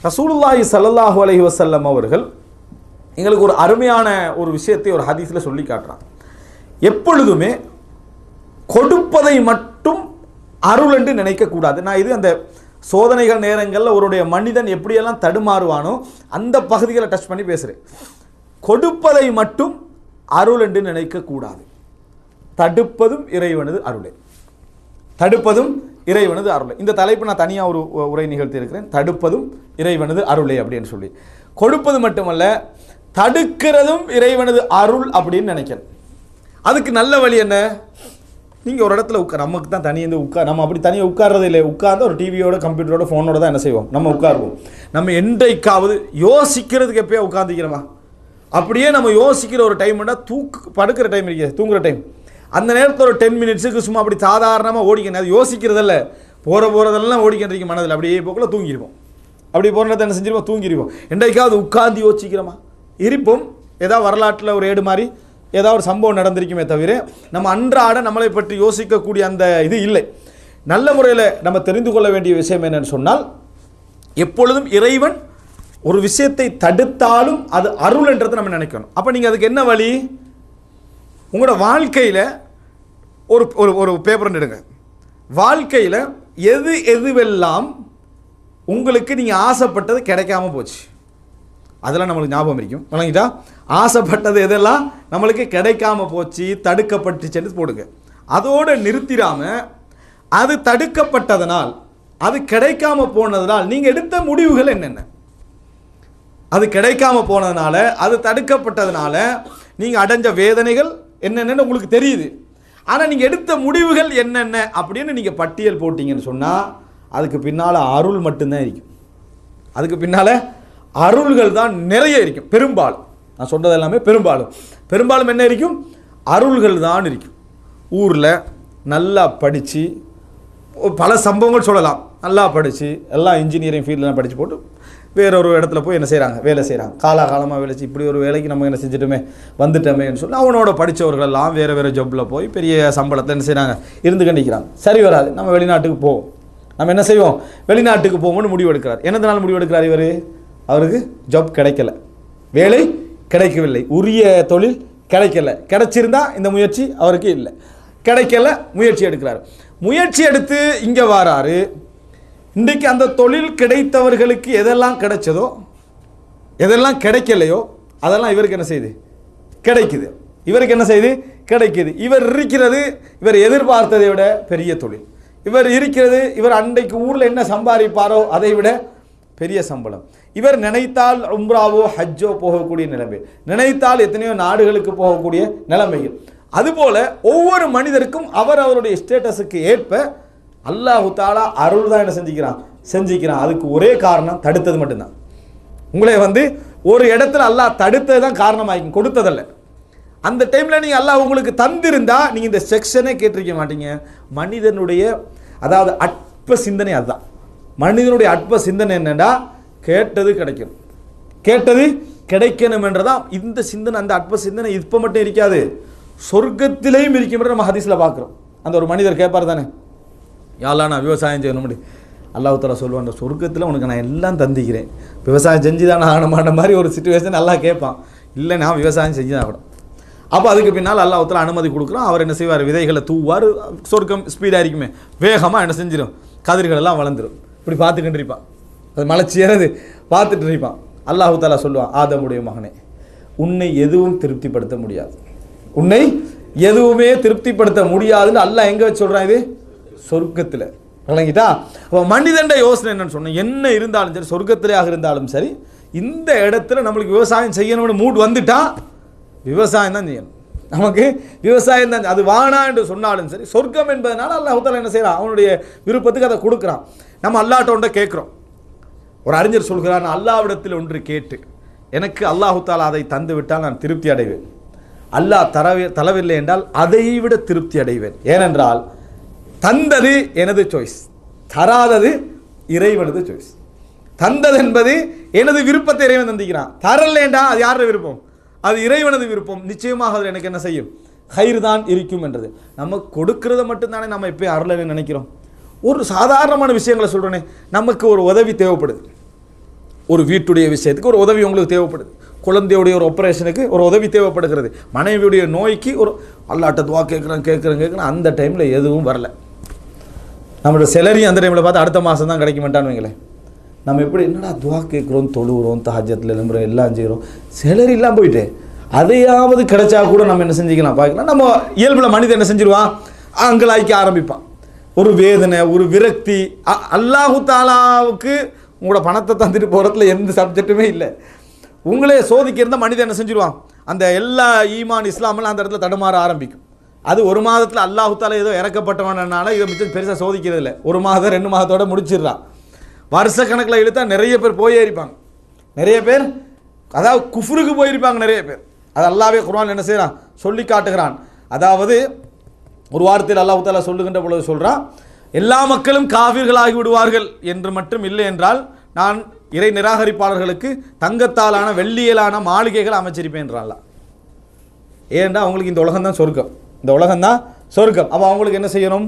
ரசூலுல்லாஹி ஸல்லல்லாஹு அலைஹி வஸல்லம் அவர்கள் எங்களுக்கு ஒரு அருமையான ஒரு விஷயத்தை ஒரு ஹதீஸில் சொல்லி காட்டுறாங்க. எப்பொழுதுமே கொடுப்பதை மட்டும் அருள் என்று நினைக்கக்கூடாது. நான் இது அந்த சோதனைகள் நேரங்களில் ஒருடைய மனிதன் எப்படியெல்லாம் தடுமாறுவானோ அந்த பகுதிகளை டச் பண்ணி பேசுகிறேன். கொடுப்பதை மட்டும் அருள் என்று நினைக்கக்கூடாது. தடுப்பதும் இறைவனது அருளே. தடுப்பதும் இறைவனது அருளே. இந்த தலைப்பு நான் தனியாக ஒரு உரை நிகழ்த்தி இருக்கிறேன். தடுப்பதும் இறைவனது அருளே அப்படின்னு சொல்லி. கொடுப்பது மட்டுமல்ல, தடுக்கிறதும் இறைவனது அருள் அப்படின்னு நினைக்கணும். அதுக்கு நல்ல வழி என்ன? நீங்கள் ஒரு இடத்துல நமக்கு தான் தனியாக நம்ம அப்படி தனியாக உட்கார்றதே இல்லை. உட்கார்ந்து ஒரு டிவியோட கம்ப்யூட்டரோட ஃபோனோட தான் என்ன செய்வோம், நம்ம உட்காருவோம். நம்ம என்றைக்காவது யோசிக்கிறதுக்கு எப்போயா உட்காந்துக்கிறோமா? அப்படியே நம்ம யோசிக்கிற ஒரு டைம்னா படுக்கிற டைம் இருக்கு, தூங்குற டைம். அந்த நேரத்தில் ஒரு 10 மினிட்ஸுக்கு சும்மா அப்படி சாதாரணமாக ஓடிக்கணும். அது யோசிக்கிறதில்ல, போகிறதெல்லாம் ஓடிக்கிட்டு மனதில் அப்படியே போக்குள்ள தூங்கிடுவோம். அப்படி போகிற நேரத்தை என்ன செஞ்சிருவோம், தூங்கிடுவோம். என்றைக்காவது உட்காந்து யோசிக்கிறோமா? இருப்போம். ஏதாவது வரலாற்றில் ஒரு ஏடு மாதிரி ஏதாவது ஒரு சம்பவம் நடந்திருக்குமே தவிர நம்ம அன்றாட நம்மளை பற்றி யோசிக்கக்கூடிய அந்த இது இல்லை. நல்ல முறையில் நம்ம தெரிந்து கொள்ள வேண்டிய விஷயம் என்னன்னு சொன்னால், எப்பொழுதும் இறைவன் ஒரு விஷயத்தை தடுத்தாலும் அது அருள் என்றதை நம்ம நினைக்கணும். அப்போ நீங்கள் அதுக்கு என்ன வழி? உங்களோட வாழ்க்கையில் ஒரு ஒரு பேப்பர் எடுங்க. வாழ்க்கையில் எதுவெல்லாம் உங்களுக்கு நீங்கள் ஆசைப்பட்டது கிடைக்காம போச்சு, அதெல்லாம் நம்மளுக்கு ஞாபகம் இருக்கும். வழங்கிட்டா ஆசைப்பட்டது எதெல்லாம் நம்மளுக்கு கிடைக்காம போச்சு, தடுக்கப்பட்டுச்சுன்னு போடுங்க. அதோடு நிறுத்திடாம அது தடுக்கப்பட்டதனால், அது கிடைக்காம போனதனால் நீங்கள் எடுத்த முடிவுகள் என்னென்ன? அது கிடைக்காம போனதுனால, அது தடுக்கப்பட்டதுனால நீங்கள் அடைஞ்ச வேதனைகள் என்னென்னு உங்களுக்கு தெரியுது. ஆனால் நீங்கள் எடுத்த முடிவுகள் என்னென்ன அப்படின்னு நீங்கள் பட்டியல் போட்டிங்கன்னு சொன்னால் அதுக்கு பின்னால் அருள் மட்டும்தான் இருக்கும். அதுக்கு பின்னால் அருள்கள் தான் நிறைய இருக்கும். பெரும்பாலும் நான் சொல்கிறது எல்லாமே பெரும்பாலும் என்ன இருக்கும்? அருள்கள் தான் இருக்கும். ஊரில் நல்லா படித்து பல சம்பவங்கள் சொல்லலாம். நல்லா படித்து எல்லாம் இன்ஜினியரிங் ஃபீல்டெலாம் படித்து போட்டு வேறொரு இடத்துல போய் என்ன செய்கிறாங்க, வேலை செய்கிறாங்க. காலகாலமாக வேலை இப்படி ஒரு வேலைக்கு நம்ம என்ன செஞ்சுட்டோமே, வந்துட்டோமேன்னு சொல்லி அவனோட படித்தவர்கள் எல்லாம் வேறு ஜாப்பில் போய் பெரிய சம்பளத்தில் என்ன செய்கிறாங்க, இருந்து கண்டிக்கிறாங்க. சரி வராது, நம்ம வெளிநாட்டுக்கு போவோம். நம்ம என்ன செய்வோம், வெளிநாட்டுக்கு போவோம்னு முடிவு எடுக்கிறார். என்னதுனால முடிவு எடுக்கிறார் இவர்? அவருக்கு ஜாப் கிடைக்கல, வேலை கிடைக்கவில்லை, உரிய தொழில் கிடைக்கல. கிடைச்சிருந்தா இந்த முயற்சி அவருக்கு இல்லை, கிடைக்கல, முயற்சி எடுக்கிறார். முயற்சி எடுத்து இங்கே வராரு. இன்றைக்கு அந்த தொழில் கிடைத்தவர்களுக்கு எதெல்லாம் கிடைச்சதோ, எதெல்லாம் கிடைக்கலையோ அதெல்லாம் இவருக்கு என்ன செய்யுது, கிடைக்குது. இவருக்கு என்ன செய்யுது, கிடைக்குது. இவர் இருக்கிறது இவர் எதிர்பார்த்ததை விட பெரிய தொழில். இவர் இருக்கிறது, இவர் அன்றைக்கு ஊரில் என்ன சம்பாதிப்பாரோ அதை விட பெரிய சம்பளம். இவர் நினைத்தால் உம்ராவோ ஹஜ்ஜோ போகக்கூடிய நிலைமை, நினைத்தால் எத்தனையோ நாடுகளுக்கு போகக்கூடிய நிலைமைகள். அதுபோல ஒவ்வொரு மனிதருக்கும் அவருடைய ஸ்டேட்டஸுக்கு ஏற்ப அல்லாஹு தாலா அருள் தான் என்ன செஞ்சுக்கிறான். அதுக்கு ஒரே காரணம் தடுத்தது மட்டும்தான். உங்களை ஒரு இடத்துல அல்லாஹ் தடுத்தது தான் காரணமாகி கொடுத்ததல்ல. அந்த டைமில் நீங்கள் அல்லாஹ் உங்களுக்கு தந்திருந்தா நீங்கள் இந்த செக்ஷனே கேட்டிருக்க மாட்டீங்க. மனிதனுடைய அதாவது அற்ப சிந்தனை அதுதான். மனிதனுடைய அற்ப சிந்தனை என்னன்னா, கேட்டது கிடைக்கணும், கேட்டது கிடைக்கணும் என்றதான் இந்த சிந்தனை. அந்த அற்ப சிந்தனை இப்போ மட்டும் இருக்காது, சொர்க்கத்திலேயும் இருக்கும். நம்ம ஹதீஸில் பார்க்குறோம். அந்த ஒரு மனிதர் கேட்பார் தானே, யாரெல்லாம் நான் விவசாயம் செய்யணும் முடியும். அல்லாஹ் தஆலா சொல்லுவான், அந்த சொர்க்கத்தில் உனக்கு நான் எல்லாம் தந்திக்கிறேன், விவசாயம் செஞ்சு தான் ஆகணுமான மாதிரி ஒரு சிச்சுவேஷன் நல்லா கேட்பான். இல்லை, நான் விவசாயம் செஞ்சு தான் ஆகணும். அப்போ அதுக்கு பின்னால் அல்லாஹ் தஆலா அனுமதி கொடுக்குறான். அவர் என்ன செய்வார், விதைகளை தூவார். சொர்க்கம் ஸ்பீடாக இருக்குமே, வேகமாக என்ன செஞ்சிடும், கதிர்கள் எல்லாம் வளர்ந்துடும். இப்படி பார்த்துக்கிட்டு இருப்பான், அது மலைச்சி ஏறது பார்த்துட்டு இருப்பான். அல்லாஹ் தஆலா சொல்லுவான், ஆதமுடைய மகனே, உன்னை எதுவும் திருப்திப்படுத்த முடியாது, உன்னை எதுவுமே திருப்திப்படுத்த முடியாதுன்னு அல்லாஹ் எங்கே வச்சு சொல்கிறான், இது சொர்க்கத்தில். விளங்கிட்டா? அப்போ மனிதண்ட யோசனை என்னன்னு சொன்னேன், என்ன இருந்தாலும் சரி, சொர்க்கத்திலேயாக இருந்தாலும் சரி, இந்த இடத்துல நம்மளுக்கு விவசாயம் செய்யணும்னு மூட் வந்துட்டா விவசாயம் தான் செய்யணும். நமக்கு விவசாயம் தான், அது வானா என்று சொன்னாலும் சரி, சொர்க்கம் என்பதனால அல்லாஹ் தஆலா என்ன செய்யறான், அவனுடைய விருப்பத்துக்கு அதை கொடுக்குறான். நம்ம அல்லாஹ்ட்ட ஒன்றை கேட்குறோம். ஒரு அறிஞர் சொல்கிறார், நான் அல்லாஹ்விடத்தில் ஒன்று கேட்டு எனக்கு அல்லாஹ் தஆலா அதை தந்து விட்டால் நான் திருப்தி அடைவேன். அல்லாஹ் தரவில்லை என்றால் அதை விட திருப்தி அடைவேன். ஏனென்றால் தந்தது எனது சாய்ஸ், தராதது இறைவனது சாய்ஸ். தந்தது என்பது எனது விருப்பத்தை இறைவன் தந்திக்கிறான். தரலேண்டா அது யாரோட விருப்பம், அது இறைவனது விருப்பம். நிச்சயமாக அதில் எனக்கு என்ன செய்யும், ஹைர் தான் இருக்கும் என்றது. நம்ம கொடுக்கறத மட்டும்தானே நம்ம எப்பயும் அருளன்னு நினைக்கிறோம். ஒரு சாதாரணமான விஷயங்களை சொல்கிறோன்னே, நமக்கு ஒரு உதவி தேவைப்படுது, ஒரு வீட்டுடைய விஷயத்துக்கு ஒரு உதவி உங்களுக்கு தேவைப்படுது, குழந்தையுடைய ஒரு ஆப்ரேஷனுக்கு ஒரு உதவி தேவைப்படுகிறது, மனைவியுடைய நோய்க்கு ஒரு அல்லாட்ட துவா கேட்குறேன் அந்த டைமில் எதுவும் வரல. நம்மளோட செலரி அந்த டைமில் பார்த்து அடுத்த மாதம் தான் கிடைக்க மாட்டான்னு வைங்களேன். நம்ம எப்படி என்னடா துவா கேட்குறோம், தொழுகிறோம், தஹஜ்ஜத்தில் எழும்புறோம், எல்லாம் செய்கிறோம், செலரி எல்லாம் போயிட்டு அதையாவது கிடைச்சா கூட நம்ம என்ன செஞ்சுக்கலாம் பார்க்கலாம். நம்ம இயல்பில் மனிதன் என்ன செஞ்சிருவான், அங்கலாய்க்க ஆரம்பிப்பான். ஒரு வேதனை, ஒரு விரக்தி. அல்லாஹு தாலாவுக்கு உங்களோட பணத்தை தந்துட்டு போகிறதுல எந்த சப்ஜெக்ட்டுமே இல்லை. உங்களே சோதிக்கிறத மனிதன் என்ன செஞ்சிருவான், அந்த எல்லா ஈமான் இஸ்லாமெல்லாம் அந்த இடத்துல தடுமாற ஆரம்பிக்கும். அது ஒரு மாதத்தில் அல்லாஹு தாலா ஏதோ இறக்கப்பட்டவனால இதை மிச்சம் பெருசாக சோதிக்கிறது இல்லை. ஒரு மாதம் 2 மாதத்தோட முடிச்சிடுறான். வருஷ கணக்கில் இழுத்தா நிறைய பேர் போயே இருப்பாங்க, நிறைய பேர் அதாவது குஃப்ருக்கு போயிருப்பாங்க நிறைய பேர். அது அல்லாஹ்வே குர்ஆன் என்ன செய்கிறான் சொல்லி காட்டுகிறான். அதாவது ஒரு வார்த்தையில் அல்லாஹ் தஆலா சொல்லுகின்ற பொழுது சொல்கிறான், எல்லா மக்களும் காஃபிர்களாகி விடுவார்கள் என்று மட்டும் இல்லை என்றால் நான் இறை நிராகரிப்பாளர்களுக்கு தங்கத்தாலான வெள்ளியலான மாளிகைகள் அமைச்சிருப்பேன்றான்ல. ஏன்டா அவங்களுக்கு இந்த உலகம் தான் சொர்க்கம், இந்த உலகம் தான் சொர்க்கம். அப்போ அவங்களுக்கு என்ன செய்யணும்,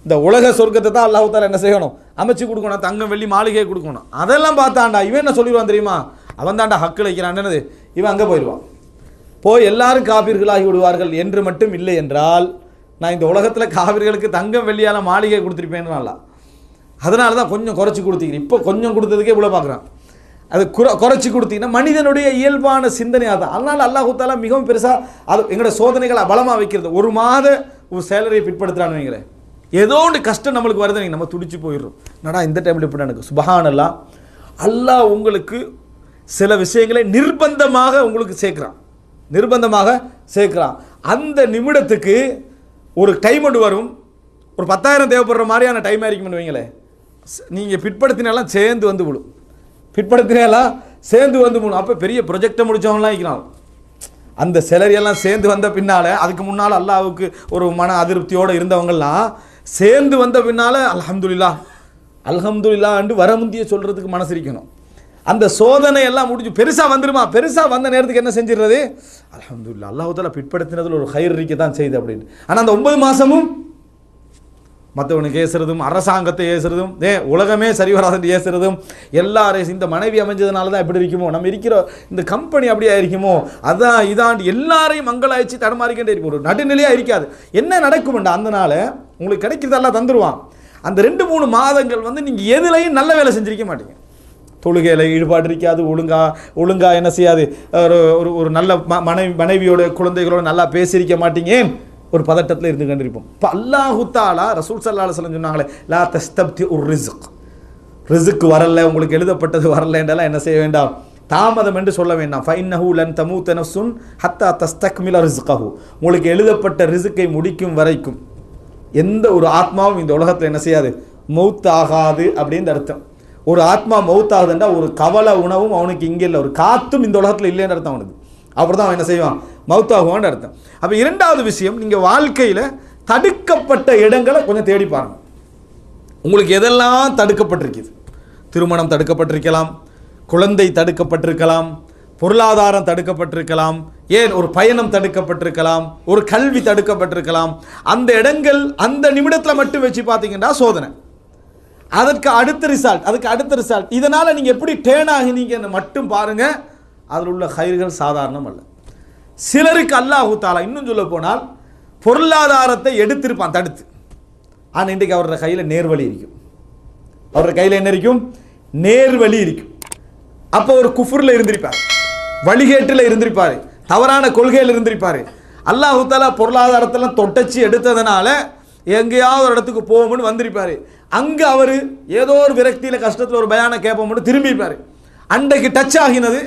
இந்த உலக சொர்க்கத்தை தான் அல்லாஹ் தஆலா என்ன செய்யணும், அமைச்சு கொடுக்கணும், தங்கம் வெள்ளி மாளிகையை கொடுக்கணும். அதெல்லாம் பார்த்தாண்டா இவன் என்ன சொல்லிடுவான் தெரியுமா, அவன் தாண்டா ஹக்கு வைக்கிறான் என்னது, இவன் அங்கே போயிடுவான். போய் எல்லாரும் காபீர்களாகி விடுவார்கள் என்று மட்டும் இல்லை என்றால் நான் இந்த உலகத்தில் காவிர்களுக்கு தங்கம் வெள்ளியால மாளிகை கொடுத்துருப்பேன்றான்ல. அதனால தான் கொஞ்சம் குறைச்சி கொடுத்தீங்க. இப்போ கொஞ்சம் கொடுத்ததுக்கே இவ்வளோ பார்க்குறான். அது குறைச்சி கொடுத்தீங்கன்னா மனிதனுடைய இயல்பான சிந்தனை அதான். அதனால் அல்லாஹ் தஆலா மிகவும் பெருசாக அது எங்களோட சோதனைகளை பலமாக வைக்கிறது. ஒரு மாத ஒரு சேலரியை பிற்படுத்துகிறான்னு வைங்களேன், ஏதோ ஒன்று கஷ்டம் நம்மளுக்கு வருது, நீங்கள் நம்ம துடிச்சு போயிடுறோம். நடா இந்த டைமில் இப்படி எனக்கு சுபஹானல்லாஹ். அல்லாஹ் உங்களுக்கு சில விஷயங்களை நிர்பந்தமாக உங்களுக்கு சேர்க்குறான், நிர்பந்தமாக சேர்க்குறான். அந்த நிமிடத்துக்கு ஒரு டைம் ஒன்று வரும், ஒரு 10,000 தேவைப்படுற மாதிரியான டைம் ஆയിരിக்கும்னு வைங்களேன். நீங்கள் பிற்படுத்தினாலாம் சேர்ந்து வந்து விடும், பிற்படுத்தினாலாம் சேர்ந்து வந்து விடும். அப்போ பெரிய ப்ரொஜெக்டை முடித்தவங்களாம் இருக்கிறான். அந்த சேலரியெல்லாம் சேர்ந்து வந்த பின்னால், அதுக்கு முன்னால் அல்லாஹ்வுக்கு ஒரு மன அதிருப்தியோடு இருந்தவங்கெல்லாம் சேர்ந்து வந்த பின்னால் அல்ஹம்துலில்லாஹ் அல்ஹம்துலில்லாஹ் என்று வர முந்திய சொல்கிறதுக்கு மனசு இருக்கணும். அந்த சோதனை எல்லாம் முடிஞ்சு பெருசாக வந்துருமா, பெருசாக வந்த நேரத்துக்கு என்ன செஞ்சிடுறது, அல்ஹம்துலில்லாஹ் அல்லாஹ் தஆலா பிற்படுத்தினதில் ஒரு ஹைர் இருக்க தான் செய்யுது அப்படின்னு. ஆனால் அந்த 9 மாதமும் மற்றவனுக்கு ஏசுறதும், அரசாங்கத்தை ஏசுறதும், உலகமே சரி வராதுன்னு ஏசுறதும், எல்லாரையும் இந்த மனைவி அமைஞ்சதுனால தான் எப்படி இருக்குமோ, நம்ம இருக்கிற இந்த கம்பெனி அப்படியே இருக்குமோ, அதான் இதாண்டு எல்லாரையும் மங்களாய்ச்சி தடமாறிக்கிட்டே இருக்கும். ஒரு நடுநிலையாக இருக்காது. என்ன நடக்கும்ண்டா, அதனால உங்களுக்கு கிடைக்கிறதெல்லாம் தந்துடுவான். அந்த 2-3 மாதங்கள் வந்து நீங்கள் எதுலையும் நல்ல வேலை செஞ்சிருக்க மாட்டீங்க. தொழுகையில் ஈடுபாடு இருக்காது, ஒழுங்கா என்ன செய்யாது, ஒரு நல்ல மனைவியோட குழந்தைகளோட நல்லா பேசியிருக்க மாட்டீங்க, ஒரு பதட்டத்தில் இருந்து கண்டிருப்போம். இப்போ அல்லாஹ் தஆலா ரசூல் ஸல்லல்லாஹு அலைஹி வஸல்லம் சொன்னாங்களே, லா தஸ்தப்தி உர் ரிஸ்க், ரிஸ்க் வரல உங்களுக்கு எழுதப்பட்டது வரல என்றெல்லாம் என்ன செய்ய வேண்டாம், தாமதம் என்று சொல்ல வேண்டாம். ஃபைன்னஹு லன் தமூத நஃப்ஸுன் ஹத்தா தஸ்தக்மில ரிஸ்கஹு, உங்களுக்கு எழுதப்பட்ட ரிஸ்கை முடிக்கும் வரைக்கும் எந்த ஒரு ஆத்மாவும் இந்த உலகத்தில் என்ன செய்யாது, மௌத் ஆகாது அப்படின்னு அர்த்தம். ஒரு ஆத்மா மௌத் ஆகுதுன்னா ஒரு கவலை உணவும் அவனுக்கு இங்கே இல்லை, ஒரு காத்தும் இந்த உலகத்தில் இல்லைன்னு அர்த்தம் அவனுக்கு. அப்புறம் தான் அவன் என்ன செய்வான், மௌத்தாகுவான்னு அர்த்தம். அப்போ 2வது விஷயம், நீங்கள் வாழ்க்கையில் தடுக்கப்பட்ட இடங்களை கொஞ்சம் தேடி பாருங்க. உங்களுக்கு எதெல்லாம் தடுக்கப்பட்டிருக்குது, திருமணம் தடுக்கப்பட்டிருக்கலாம், குழந்தை தடுக்கப்பட்டிருக்கலாம், பொருளாதாரம் தடுக்கப்பட்டிருக்கலாம், ஏன் ஒரு பயணம் தடுக்கப்பட்டிருக்கலாம், ஒரு கல்வி தடுக்கப்பட்டிருக்கலாம். அந்த இடங்கள் அந்த நிமிடத்தில் மட்டும் வச்சு பார்த்தீங்கன்னா சோதனை, அதுக்கு அடுத்த ரிசல்ட், இதனால் நீங்கள் எப்படி டேர்ன் ஆகினீங்கன்னு மட்டும் பாருங்கள். அதில் உள்ள ஹைர்கள் சாதாரணம் அல்ல. சிலருக்கு அல்லாஹ் தஆலா இன்னும் சொல்ல போனால் பொருளாதாரத்தை எடுத்திருப்பான் தடுத்து, ஆனால் இன்றைக்கு அவரோட கையில் நேர்வழி இருக்கும். அவரோட கையில் என்ன இருக்கும், நேர்வழி இருக்கும். அப்போ ஒரு குஃப்ரில் இருந்திருப்பார், வழிகேட்டில் இருந்திருப்பார், தவறான கொள்கையில் இருந்திருப்பார். அல்லாஹ் தஆலா பொருளாதாரத்தெல்லாம் தொட்டச்சி எடுத்ததுனால எங்கேயாவது ஒரு இடத்துக்கு போகும்னு வந்திருப்பார். அங்கே அவர் ஏதோ ஒரு விரக்தியில் கஷ்டத்தில் ஒரு பயான கேட்போம்னு திரும்பிப்பார். அன்றைக்கு டச் ஆகினது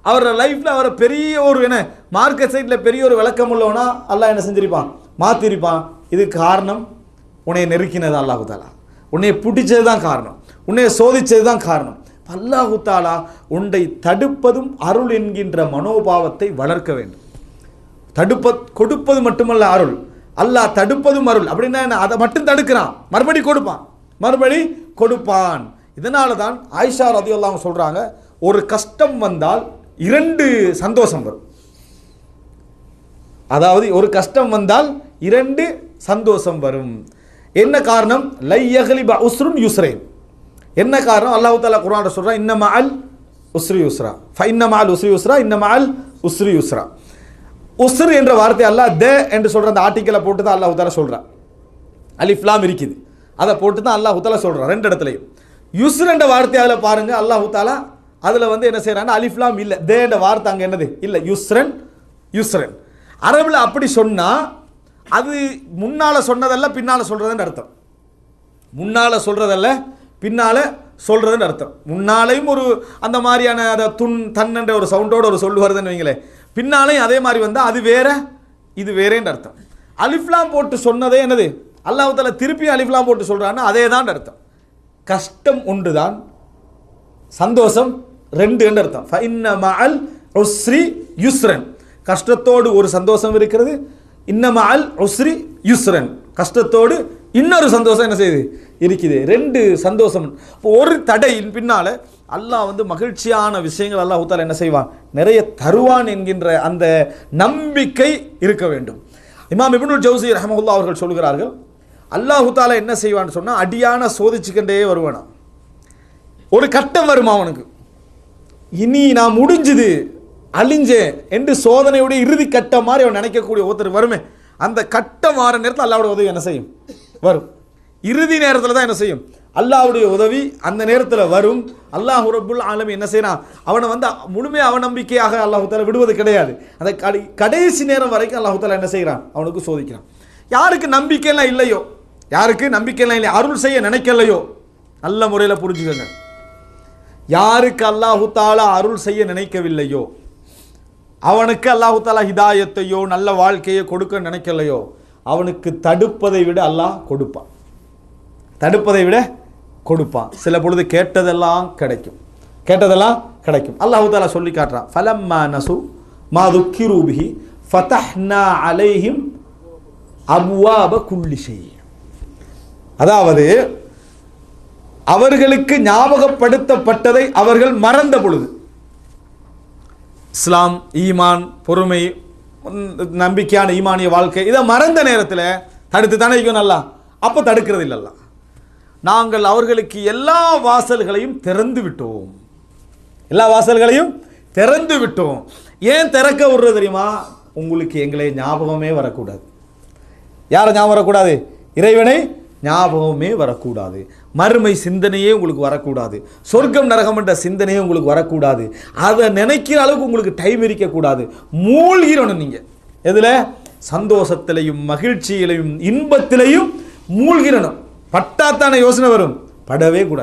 அவரோட லைஃப்பில் அவரை பெரிய ஒரு என்ன மார்க்கெட் சைட்டில் பெரிய ஒரு விளக்கம் உள்ளவனா அல்லாஹ் என்ன செஞ்சிருப்பான், மாற்றிருப்பான். இதுக்கு காரணம் உன்னை நெருக்கினது அல்லாஹ் தஆலா, உன்னை பிடிச்சது தான் காரணம், உன்னை சோதித்தது தான் காரணம். அல்லாஹ் தஆலா உன்னை தடுப்பதும் அருள் என்கின்ற மனோபாவத்தை வளர்க்க வேண்டும். கொடுப்பது மட்டுமல்ல அருள், அல்லாஹ் தடுப்பதும் அருள். அப்படின்னா என்ன, அதை மட்டும் தடுக்கிறான், மறுபடி கொடுப்பான். இதனால தான் ஆயிஷா ரலியல்லாஹு அன்ஹா சொல்றாங்க, ஒரு கஷ்டம் வந்தால் 2 சந்தோஷம் வரும். அதாவது ஒரு கஷ்டம் வந்தால் 2 சந்தோஷம் வரும். என்ன காரணம், லை யக்லிப உஸ்ருன் யுஸ்ரைன். என்ன காரணம், அல்லாஹ் தஆலா குர்ஆன்ல சொல்றான், இன்ன மஅல் உஸ்ரி யுஸ்ரா, ஃபைன்ன மஅல் உஸ்ரி யுஸ்ரா, இன்ன மஅல் உஸ்ரி யுஸ்ரா. உஸ்ர் என்ற வார்த்தை அல்லாஹ் த என்று சொல்ற அந்த ஆர்டிக்கலை போட்டு தான் அல்லாஹ் தஆலா சொல்றான். அலிஃப் லாம் இருக்குது, அதை போட்டு தான் அல்லாஹ் தஆலா சொல்றான் ரெண்டு இடத்துலையும். யுஸ்ர் என்ற வார்த்தை அதில் பாருங்க, அல்லாஹ் தஆலா அதில் வந்து என்ன செய்யறான்னா அலிஃப் லாம் இல்லை, தே என்ற வார்த்தை அங்கே என்னது இல்லை, யுஸ்ரன் யுஸ்ரன். அரபில் அப்படி சொன்னா அது முன்னால சொன்னதல்ல பின்னால சொல்றதுன்னு அர்த்தம். முன்னால சொல்றதல்ல பின்னால சொல்றதுன்னு அர்த்தம். முன்னாலையும் ஒரு அந்த மாதிரியான அதை தன் என்ற ஒரு சவுண்டோட ஒரு சொல்லு வருதுன்னு வைங்களேன், பின்னாலையும் அதே மாதிரி வந்தால் அது வேற இது வேறேன்னு அர்த்தம். அலிஃப்லாம் போட்டு சொன்னதே என்னது, அல்லாஹ் தஆலா திருப்பி அலிஃப்லாம் போட்டு சொல்றான்னா அதே தான் அர்த்தம். கஷ்டம் ஒன்று தான், சந்தோஷம் ரெண்டு என்று அர்த்தம். ஃபஇன்ன மஅல் உஸ்ரி யுஸ்ரன், கஷ்டத்தோடு ஒரு சந்தோஷம் இருக்கிறது. இன்ன மஅல் உஸ்ரி யுஸ்ரன், கஷ்டத்தோடு இன்னொரு சந்தோஷம் என்ன செய்யுது இருக்குது, ரெண்டு சந்தோஷம். இப்போ ஒரு தடையின் பின்னால அல்லாஹ் வந்து மகிழ்ச்சியான விஷயங்கள் அல்லாஹ் தஆலா என்ன செய்வான், நிறைய தருவான் என்கின்ற அந்த நம்பிக்கை இருக்க வேண்டும். இமாம் இப்னுல் ஜௌசி ரஹ்மத்துல்லாஹி அவர்கள் சொல்கிறார்கள், அல்லாஹ் தஆலா என்ன செய்வான்னு சொன்னா அடியான சோதிச்சுக்கிட்டே வருவானா. ஒரு கட்டம் வருமா அவனுக்கு, இனி நான் முடிஞ்சுது அழிஞ்சேன் என்று சோதனையுடைய இறுதி கட்டம் மாதிரி அவன் நினைக்கக்கூடிய ஒருத்தர் வருமே, அந்த கட்டம் வார நேரத்தில் அல்லாஹ்வுடைய உதவி என்ன செய்யும் வரும். இறுதி நேரத்தில் தான் என்ன செய்யும் அல்லாஹ்வுடைய உதவி அந்த நேரத்தில் வரும். அல்லாஹ் ரப்புல் ஆலமீன் என்ன செய்யறான், அவனை வந்து முழுமையாக அவநம்பிக்கையாக அல்லாஹ் தஆலா விடுவது கிடையாது. அந்த கடைசி நேரம் வரைக்கும் அல்லாஹ் தஆலா என்ன செய்கிறான், அவனுக்கு சோதிக்கிறான். யாருக்கு நம்பிக்கையெல்லாம் இல்லையோ, யாருக்கு நம்பிக்கையெல்லாம் இல்லை, அருள் செய்ய நினைக்கலையோ, நல்ல முறையில் புரிஞ்சுக்கங்க. யாருக்கு அல்லாஹ் தஆலா அருள் செய்ய நினைக்கவில்லையோ, அவனுக்கு அல்லாஹ் தஆலா ஹிதாயத்தையோ நல்ல வாழ்க்கையை கொடுக்க நினைக்கலையோ, அவனுக்கு தடுப்பதை விட அல்லாஹ் கொடுப்பான், தடுப்பதை விட கொடுப்பான். சில பொழுது கேட்டதெல்லாம் கிடைக்கும், கேட்டதெல்லாம் கிடைக்கும். அல்லாஹ் தஆலா சொல்லி காட்டுறான், ஃபலம்மா நசு மா துக்கிரு பிஹி ஃபதஹ்னா அலைஹிம் அப்வாப குல்லி ஷை. அதாவது அவர்களுக்கு ஞாபகப்படுத்தப்பட்டதை அவர்கள் மறந்த பொழுது, இஸ்லாம், ஈமான், பொறுமை, நம்பிக்கையான ஈமானிய வாழ்க்கை, இதை மறந்த நேரத்தில் தடுத்து தானே இருக்கும் நல்லா. அப்போ தடுக்கிறது இல்லல்ல, நாங்கள் அவர்களுக்கு எல்லா வாசல்களையும் திறந்து விட்டோம், எல்லா வாசல்களையும் திறந்து விட்டோம். ஏன் திறக்க விடுறது தெரியுமா, உங்களுக்கு எங்களை ஞாபகமே வரக்கூடாது. யாரை ஞாபகம் வரக்கூடாது, இறைவனை ஞாபகமே வரக்கூடாது, மறுமை சிந்தனையே உங்களுக்கு வரக்கூடாது, சொர்க்கம் நரகம் என்ற சிந்தனையே உங்களுக்கு வரக்கூடாது, அதை நினைக்கிற அளவுக்கு உங்களுக்கு டைம் இருக்கக்கூடாது. மூழ்கிடணும் நீங்க எதுல, சந்தோஷத்திலையும் மகிழ்ச்சியிலையும் இன்பத்திலையும் மூழ்கிடணும். பட்டாத்தான யோசனை வரும், படவே கூடாது.